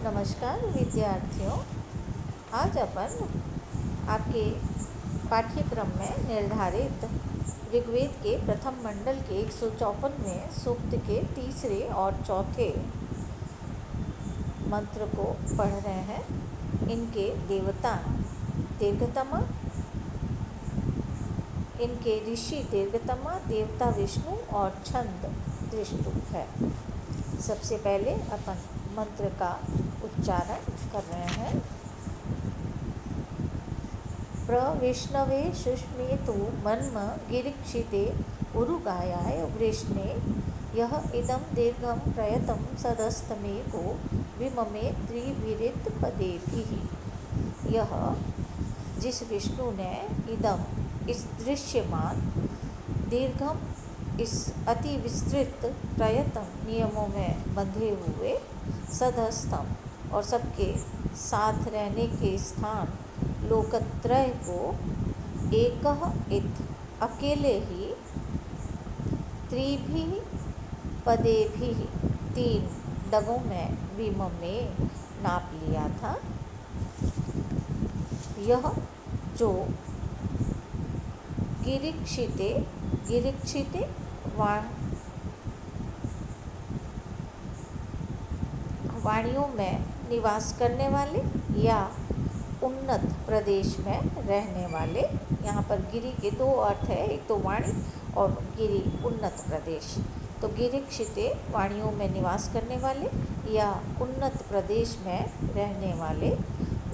नमस्कार विद्यार्थियों। आज अपन आपके पाठ्यक्रम में निर्धारित ऋग्वेद के प्रथम मंडल के 154वें सूक्त के तीसरे और चौथे मंत्र को पढ़ रहे हैं। इनके देवता दीर्घतमा, इनके ऋषि दीर्घतमा, देवता विष्णु और छंद त्रिष्टुप है। सबसे पहले अपन मंत्र का उच्चारण कर रहे हैं। प्रविष्णवे सुष्मेतु मन्म गिरिक्षिते उरुगायाय वृष्णे यह इदं दीर्घं प्रयतं सदस्तमेको विममे त्रिविरित पदेभिः। यह जिस विष्णु ने इदम इस दृश्यमान दीर्घम इस अति विस्तृत प्रयत्न नियमों में बंधे हुए सदस्तम और सबके साथ रहने के स्थान लोकत्रय को एकः इत अकेले ही त्रिभिः पदेभिः तीन डगों में विममे नाप लिया था। यह जो गिरिक्षिते वाणियों में निवास करने वाले या उन्नत प्रदेश में रहने वाले। यहाँ पर गिरि के दो अर्थ है, एक तो वाणी और गिरि उन्नत प्रदेश। तो गिरिक्षिते वाणियों में निवास करने वाले या उन्नत प्रदेश में रहने वाले,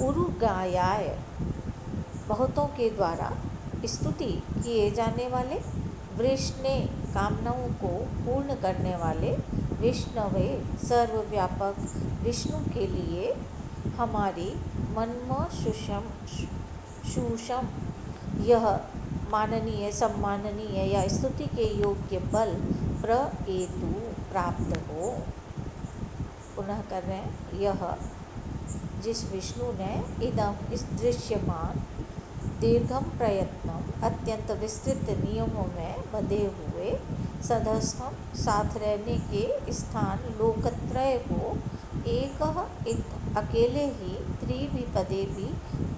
उरुगायाय बहुतों के द्वारा स्तुति किए जाने वाले, वृष्णे कामनाओं को पूर्ण करने वाले, विष्णवे सर्वव्यापक विष्णु के लिए हमारी मन्म सुषम यह माननीय सम्माननीय या स्तुति के योग्य बल प्रएतु प्राप्त हो। पुनः कर रहे हैं। यह जिस विष्णु ने इदम इस दृश्यमान दीर्घम प्रयत्नम अत्यंत विस्तृत नियमों में बंधे हुए सदस्थम साथ रहने के स्थान लोकत्रय को एक अकेले ही त्रिविपदे भी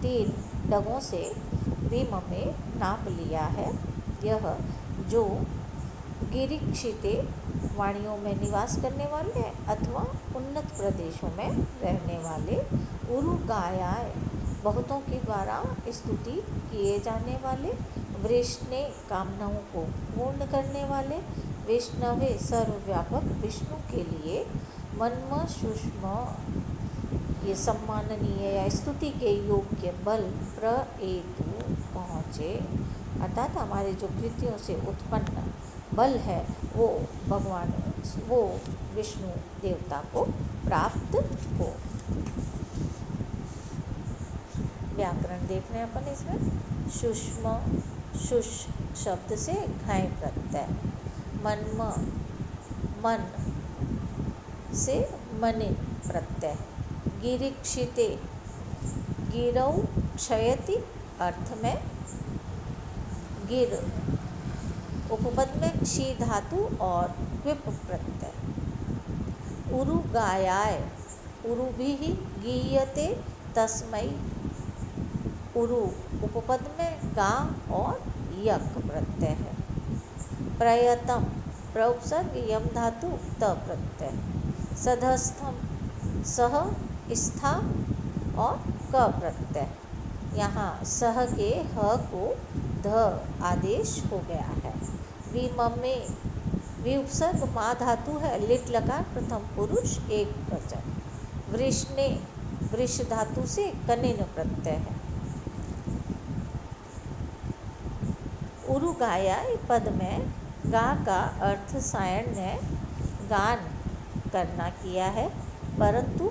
तीन डगों से विममे नाप लिया है। यह जो गिरिक्षिते वाणियों में निवास करने वाले अथवा उन्नत प्रदेशों में रहने वाले, उरुगायाय बहुतों के द्वारा स्तुति किए जाने वाले, वृष्णे कामनाओं को पूर्ण करने वाले, विष्णवे सर्वव्यापक विष्णु के लिए मन्म सुष्म ये सम्माननीय या स्तुति के योग्य बल प्रएतु पहुँचे। अर्थात हमारे जो कृतियों से उत्पन्न बल है वो भगवान वो विष्णु देवता को प्राप्त हो। व्याकरण देख रहे हैं अपन इसमें। सुष्म शुष शब्द से घाय प्रत्यय, मन्म मन से मनिन प्रत्यय, गिरिक्षिते गिरौ क्षयति अर्थ में गिर उपपद में क्षी धातु और क्विप प्रत्यय, उरुगायाय उरुभिः गीयते तस्मै उरु उपपद में गा और यक प्रत्यय है, प्रयतम प्रउपसर्ग यम धातु त प्रत्यय, सधस्थम सह स्था और क प्रत्यय। यहाँ सह के ह को ध आदेश हो गया है। विममे विउपसर्ग मा धातु है, लिट लकार प्रथम पुरुष एक वचन, वृष्णे वृष धातु से कनिन प्रत्यय है। उरुगाया पद में गा का अर्थ सायण ने गान करना किया है, परंतु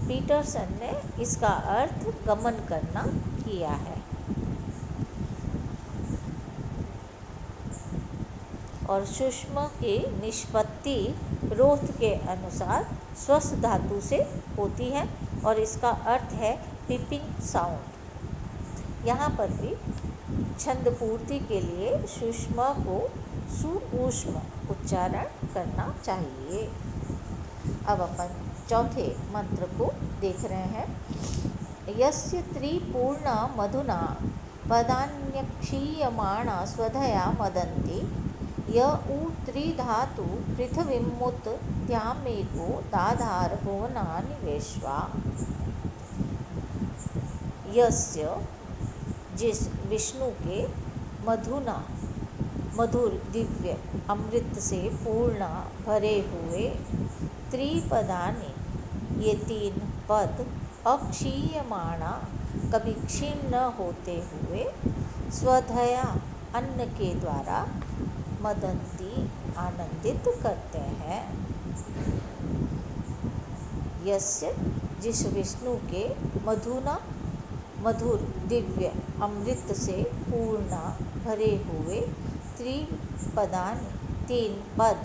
पीटरसन ने इसका अर्थ गमन करना किया है। और सुष्म की निष्पत्ति रोथ के अनुसार स्वस्थ धातु से होती है और इसका अर्थ है पिपिंग साउंड। यहाँ पर भी छंद पूर्ति के लिए सुष्म को सुऊष्म उच्चारण करना चाहिए। अब अपन चौथे मंत्र को देख रहे हैं। यस्य त्रिपूर्ण मधुना पदान्यक्षीयमाणा स्वधया मदन्ति य उ त्रिधातु पृथिवीमुत ध्यामेको दाधार भुवनानि विश्वा। यस्य जिस विष्णु के मधुना मधुर दिव्य अमृत से पूर्ण भरे हुए त्रिपदानि ये तीन पद अक्षीयमाणा कभी क्षीण न होते हुए स्वधया अन्न के द्वारा मदंती आनंदित करते हैं। यस्य जिस विष्णु के मधुना मधुर दिव्य अमृत से पूर्ण भरे हुए त्रिपदानि तीन पद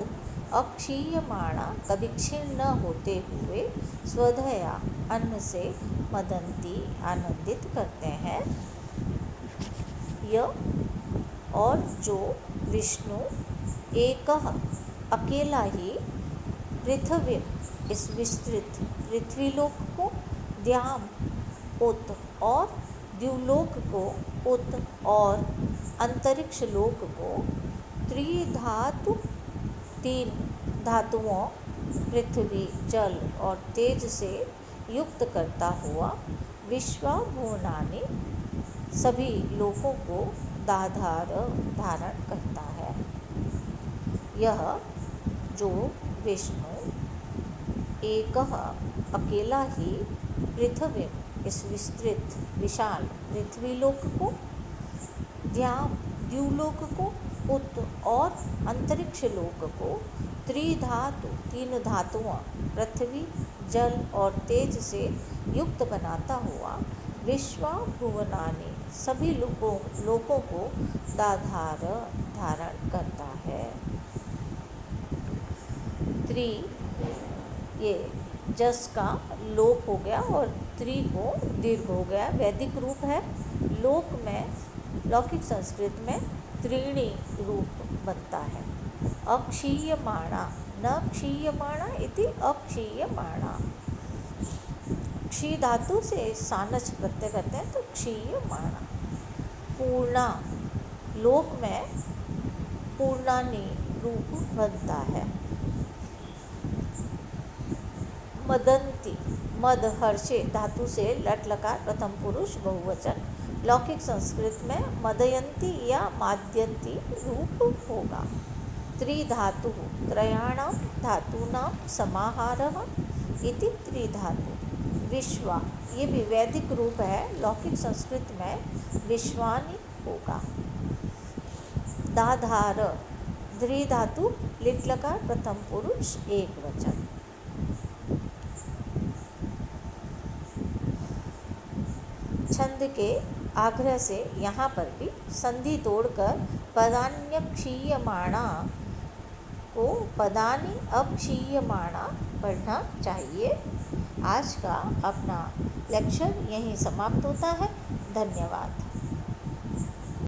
अक्षीयमाणा कभी क्षीण न होते हुए स्वधया अन्न से मदंती आनंदित करते हैं। यह और जो विष्णु एकह अकेला ही पृथ्वी इस विस्तृत पृथ्वीलोक को द्याम उत और द्युलोक को उत और अंतरिक्ष लोक को त्रिधातु तीन धातुओं पृथ्वी जल और तेज से युक्त करता हुआ विश्वभुवनानि सभी लोकों को दाधार धारण करता है। यह जो विष्णु एकह अकेला ही पृथ्वी इस विस्तृत विशाल पृथ्वीलोक को द्युलोक को उत और अंतरिक्ष लोक को त्रिधातु तीन धातुओं पृथ्वी जल और तेज से युक्त बनाता हुआ विश्वभुवनानि सभी लोकों को दाधार धारण करता है। त्रि ये जस का लोप हो गया और त्रि को दीर्घ हो गया, वैदिक रूप है। लोक में लौकिक संस्कृत में त्रीणि रूप बनता है। अक्षीयमाणा न क्षीयमाणा इति अक्षीयमाणा। क्षी धातु से सानच प्रत्यय करते हैं तो क्षीयमाणा। पूर्णा लोक में पूर्णानि रूप बनता है। मदंती मद हर्षे धातु से लट लकार प्रथम पुरुष बहुवचन। लौकिक संस्कृत में मदयंती या माद्यंती रूप होगा। त्रिधातु त्रयाणां धातूनां समाहारः इति त्रिधातु। विश्वा ये भी वैदिक रूप है, लौकिक संस्कृत में विश्वानि होगा। दाधार द्विधातु लिट लकार प्रथम पुरुष एक वचन। छंद के आग्रह से यहाँ पर भी संधि तोड़कर पदान्यक्षीयमाणा को पदानि अक्षीयमाणा पढ़ना चाहिए। आज का अपना लेक्चर यहीं समाप्त होता है। धन्यवाद।